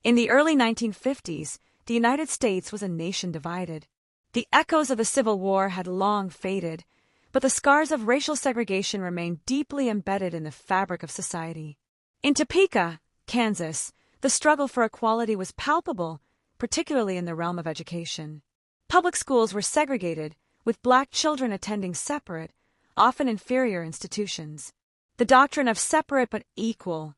In the early 1950s, the United States was a nation divided. The echoes of the Civil War had long faded, but the scars of racial segregation remained deeply embedded in the fabric of society. In Topeka, Kansas, the struggle for equality was palpable, particularly in the realm of education. Public schools were segregated, with black children attending separate, often inferior institutions. The doctrine of separate but equal,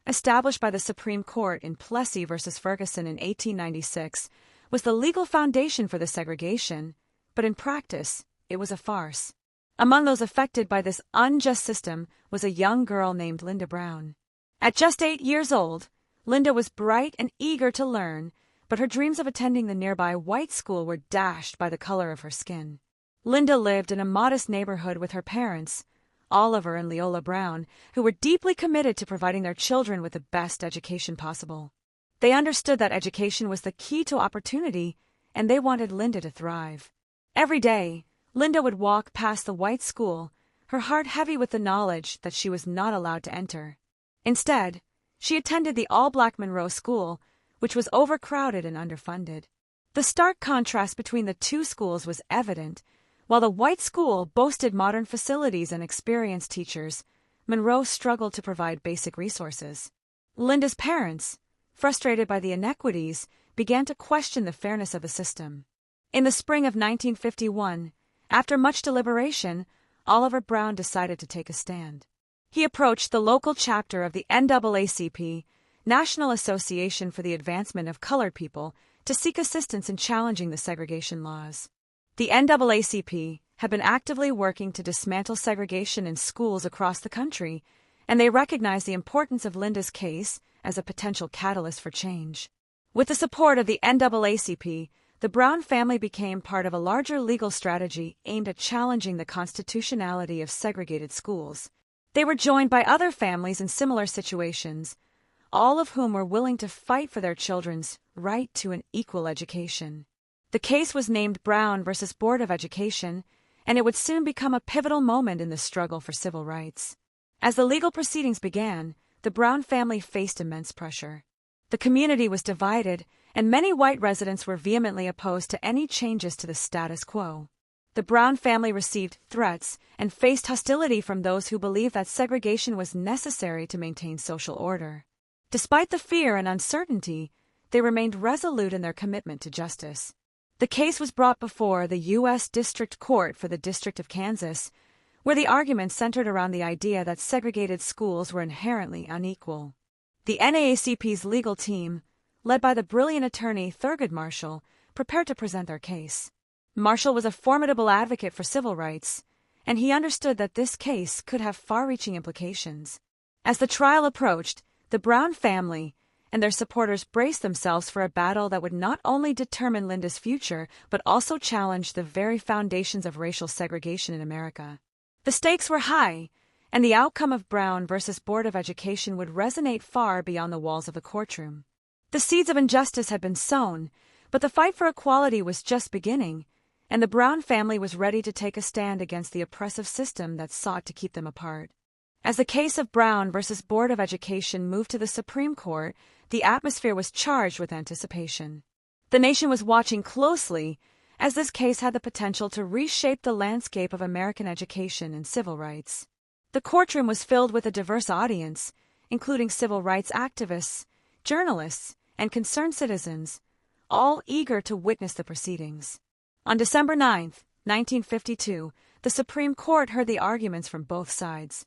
established by the Supreme Court in Plessy v. Ferguson in 1896, was the legal foundation for the segregation, but in practice, it was a farce. Among those affected by this unjust system was a young girl named Linda Brown. At just 8 years old, Linda was bright and eager to learn, but her dreams of attending the nearby white school were dashed by the color of her skin. Linda lived in a modest neighborhood with her parents, Oliver and Leola Brown, who were deeply committed to providing their children with the best education possible. They understood that education was the key to opportunity, and they wanted Linda to thrive. Every day, Linda would walk past the white school, her heart heavy with the knowledge that she was not allowed to enter. Instead, she attended the all-black Monroe School, which was overcrowded and underfunded. The stark contrast between the two schools was evident. While the white school boasted modern facilities and experienced teachers, Monroe struggled to provide basic resources. Linda's parents, frustrated by the inequities, began to question the fairness of the system. In the spring of 1951, after much deliberation, Oliver Brown decided to take a stand. He approached the local chapter of the NAACP, National Association for the Advancement of Colored People, to seek assistance in challenging the segregation laws. The NAACP had been actively working to dismantle segregation in schools across the country, and they recognized the importance of Linda's case as a potential catalyst for change. With the support of the NAACP, the Brown family became part of a larger legal strategy aimed at challenging the constitutionality of segregated schools. They were joined by other families in similar situations, all of whom were willing to fight for their children's right to an equal education. The case was named Brown v. Board of Education, and it would soon become a pivotal moment in the struggle for civil rights. As the legal proceedings began, the Brown family faced immense pressure. The community was divided, and many white residents were vehemently opposed to any changes to the status quo. The Brown family received threats and faced hostility from those who believed that segregation was necessary to maintain social order. Despite the fear and uncertainty, they remained resolute in their commitment to justice. The case was brought before the U.S. District Court for the District of Kansas, where the argument centered around the idea that segregated schools were inherently unequal. The NAACP's legal team, led by the brilliant attorney Thurgood Marshall, prepared to present their case. Marshall was a formidable advocate for civil rights, and he understood that this case could have far-reaching implications. As the trial approached, the Brown family and their supporters braced themselves for a battle that would not only determine Linda's future, but also challenge the very foundations of racial segregation in America. The stakes were high, and the outcome of Brown v. Board of Education would resonate far beyond the walls of the courtroom. The seeds of injustice had been sown, but the fight for equality was just beginning, and the Brown family was ready to take a stand against the oppressive system that sought to keep them apart. As the case of Brown v. Board of Education moved to the Supreme Court, the atmosphere was charged with anticipation. The nation was watching closely, as this case had the potential to reshape the landscape of American education and civil rights. The courtroom was filled with a diverse audience, including civil rights activists, journalists, and concerned citizens, all eager to witness the proceedings. On December 9, 1952, the Supreme Court heard the arguments from both sides.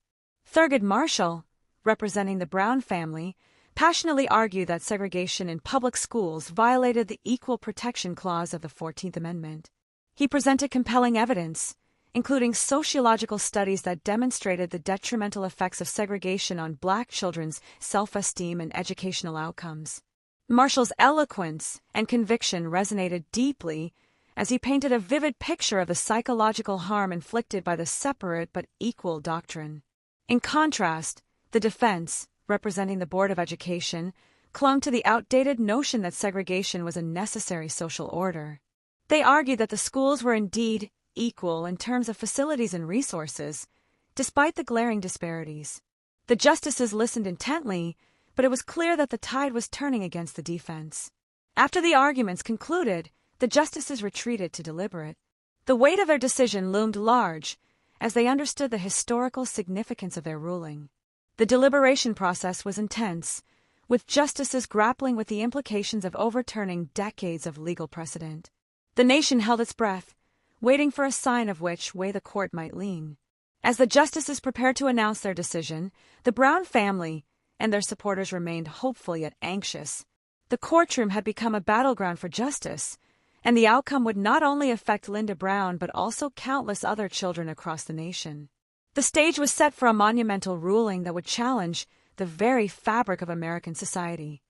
Thurgood Marshall, representing the Brown family, passionately argued that segregation in public schools violated the Equal Protection Clause of the 14th Amendment. He presented compelling evidence, including sociological studies that demonstrated the detrimental effects of segregation on black children's self-esteem and educational outcomes. Marshall's eloquence and conviction resonated deeply as he painted a vivid picture of the psychological harm inflicted by the separate but equal doctrine. In contrast, the defense, representing the Board of Education, clung to the outdated notion that segregation was a necessary social order. They argued that the schools were indeed equal in terms of facilities and resources, despite the glaring disparities. The justices listened intently, but it was clear that the tide was turning against the defense. After the arguments concluded, the justices retreated to deliberate. The weight of their decision loomed large, as they understood the historical significance of their ruling. The deliberation process was intense, with justices grappling with the implications of overturning decades of legal precedent. The nation held its breath, waiting for a sign of which way the court might lean. As the justices prepared to announce their decision, the Brown family and their supporters remained hopeful yet anxious. The courtroom had become a battleground for justice, and the outcome would not only affect Linda Brown but also countless other children across the nation. The stage was set for a monumental ruling that would challenge the very fabric of American society.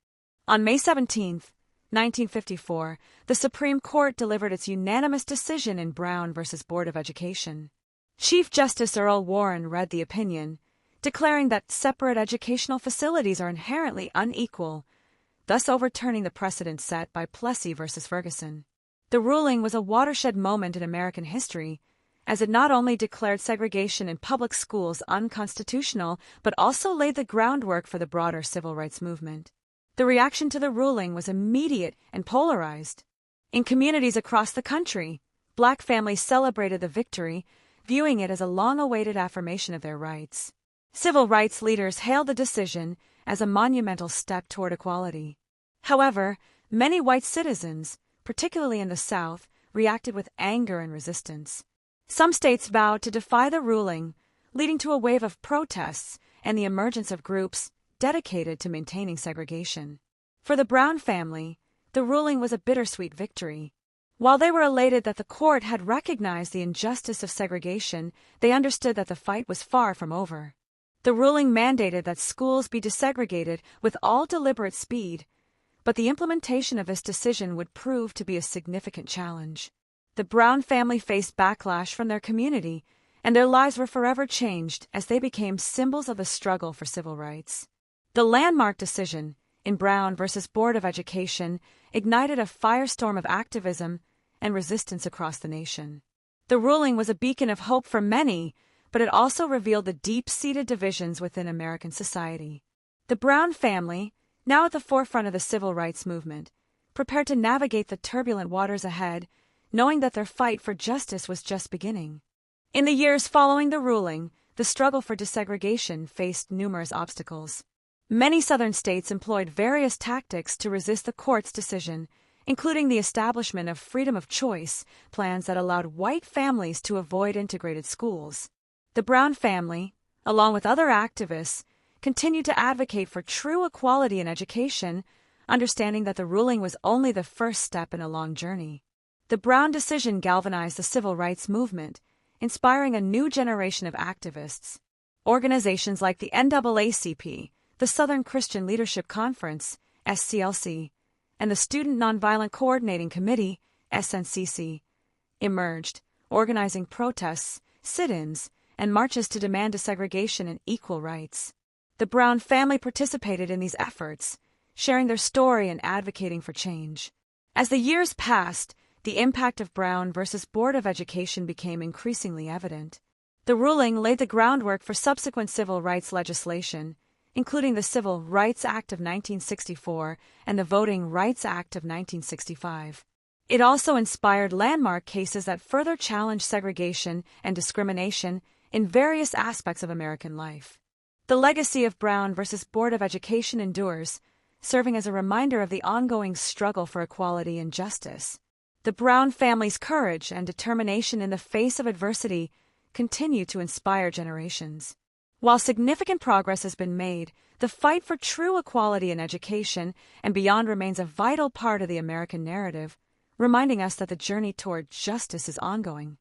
On May 17, 1954, the Supreme Court delivered its unanimous decision in Brown v. Board of Education. Chief Justice Earl Warren read the opinion, declaring that separate educational facilities are inherently unequal, thus overturning the precedent set by Plessy v. Ferguson. The ruling was a watershed moment in American history, as it not only declared segregation in public schools unconstitutional but also laid the groundwork for the broader civil rights movement. The reaction to the ruling was immediate and polarized. In communities across the country, Black families celebrated the victory, viewing it as a long-awaited affirmation of their rights. Civil rights leaders hailed the decision as a monumental step toward equality. However, many white citizens, particularly in the South, reacted with anger and resistance. Some states vowed to defy the ruling, leading to a wave of protests and the emergence of groups dedicated to maintaining segregation. For the Brown family, the ruling was a bittersweet victory. While they were elated that the court had recognized the injustice of segregation, they understood that the fight was far from over. The ruling mandated that schools be desegregated with all deliberate speed, but the implementation of this decision would prove to be a significant challenge. The Brown family faced backlash from their community, and their lives were forever changed as they became symbols of the struggle for civil rights. The landmark decision, in Brown v. Board of Education, ignited a firestorm of activism and resistance across the nation. The ruling was a beacon of hope for many, but it also revealed the deep-seated divisions within American society. The Brown family, now at the forefront of the civil rights movement, prepared to navigate the turbulent waters ahead, knowing that their fight for justice was just beginning. In the years following the ruling, the struggle for desegregation faced numerous obstacles. Many Southern states employed various tactics to resist the court's decision, including the establishment of freedom of choice plans that allowed white families to avoid integrated schools. The Brown family, along with other activists, continued to advocate for true equality in education, understanding that the ruling was only the first step in a long journey. The Brown decision galvanized the civil rights movement, inspiring a new generation of activists. Organizations like the NAACP, the Southern Christian Leadership Conference, SCLC, and the Student Nonviolent Coordinating Committee, SNCC, emerged, organizing protests, sit-ins, and marches to demand desegregation and equal rights. The Brown family participated in these efforts, sharing their story and advocating for change. As the years passed, the impact of Brown v. Board of Education became increasingly evident. The ruling laid the groundwork for subsequent civil rights legislation, including the Civil Rights Act of 1964 and the Voting Rights Act of 1965. It also inspired landmark cases that further challenged segregation and discrimination in various aspects of American life. The legacy of Brown v. Board of Education endures, serving as a reminder of the ongoing struggle for equality and justice. The Brown family's courage and determination in the face of adversity continue to inspire generations. While significant progress has been made, the fight for true equality in education and beyond remains a vital part of the American narrative, reminding us that the journey toward justice is ongoing.